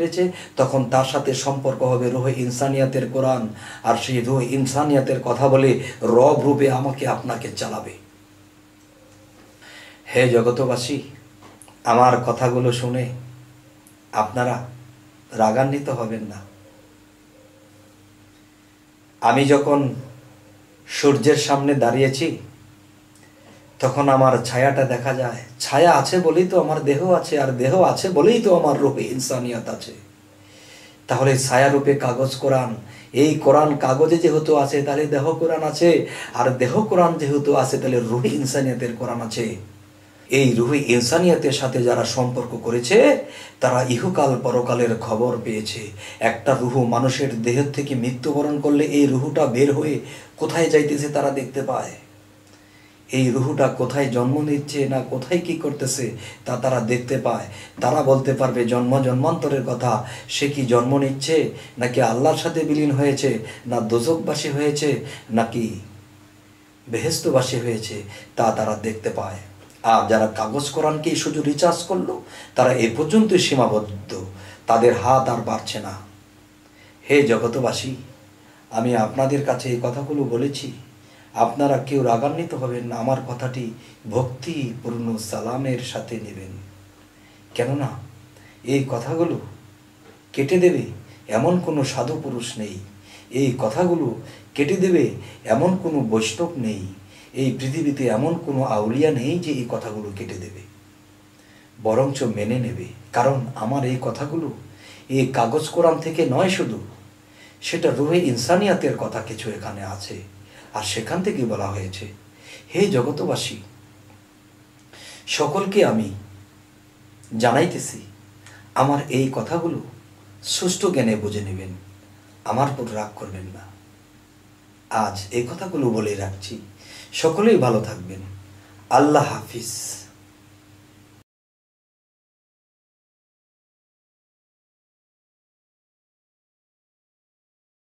পেরেছে, তখন তার সাথে সম্পর্ক হবে রুহে ইনসানিয়াতের কোরআন। আর সেই রুহে ইনসানিয়াতের কথা বলে রব রূপে আমাকে আপনাকে চালাবে। হে জগতবাসী, আমার কথাগুলো শুনে আপনারা রাগান্বিত হবেন না। আমি যখন সূর্যের সামনে দাঁড়িয়েছি তখন আমার ছায়াটা দেখা যায়। ছায়া আছে বলেই তো আমার দেহ আছে, আর দেহ আছে বলেই তো আমার রূপে ইনসানিয়াত আছে। তাহলে ছায়ারূপে কাগজ কোরআন, এই কোরআন কাগজে যেহেতু আছে তাহলে দেহ কোরআন আছে, আর দেহ কোরআন যেহেতু আছে তাহলে রুহে ইনসানিয়াতের কোরআন আছে। এই রুহে ইনসানিয়াতের সাথে যারা সম্পর্ক করেছে তারা ইহকাল পরকালের খবর পেয়েছে। একটা রুহু মানুষের দেহ থেকে মৃত্যুবরণ করলে এই রুহুটা বের হয়ে কোথায় যাইতেছে তারা দেখতে পায়। এই রুহুটা কোথায় জন্ম নিচ্ছে না কোথায় কি করতেছে তা তারা দেখতে পায়। তারা বলতে পারবে জন্ম জন্মান্তরের কথা, সে কি জন্ম নিচ্ছে নাকি আল্লাহর সাথে বিলীন হয়েছে, না দোজকবাসী হয়েছে নাকি বেহেশতবাসী হয়েছে, তা তারা দেখতে পায়। আর যারা কাগজ কোরআনকেই শুধু রিচার্জ করলো তারা এ পর্যন্তই সীমাবদ্ধ, তাদের হাত আর বাড়ছে না। হে জগতবাসী, আমি আপনাদের কাছে এই কথাগুলো বলেছি, আপনারা কেউ রাগান্বিত হবেন না। আমার কথাটি ভক্তিপূর্ণ সালামের সাথে নেবেন, কেননা এই কথাগুলো কেটে দেবে এমন কোনো সাধু পুরুষ নেই, এই কথাগুলো কেটে দেবে এমন কোনো বৈষ্ণব নেই, এই পৃথিবীতে এমন কোনো আউলিয়া নেই যে এই কথাগুলো কেটে দেবে, বরঞ্চ মেনে নেবে। কারণ আমার এই কথাগুলো এই কাগজ কোরআন থেকে নয় শুধু, সেটা রুহে ইনসানিয়াতের কথা কিছু এখানে আছে, আর সেখান থেকে বলা হয়েছে। হে জগতবাসী, সকলকে আমি জানাইতেছি আমার এই কথাগুলো সুষ্ঠু জ্ঞানে বুঝে নেবেন, আমার উপর রাগ করবেন না। আজ এই কথাগুলো বলে রাখছি, সকলেই ভালো থাকবেন। আল্লাহ হাফিজ।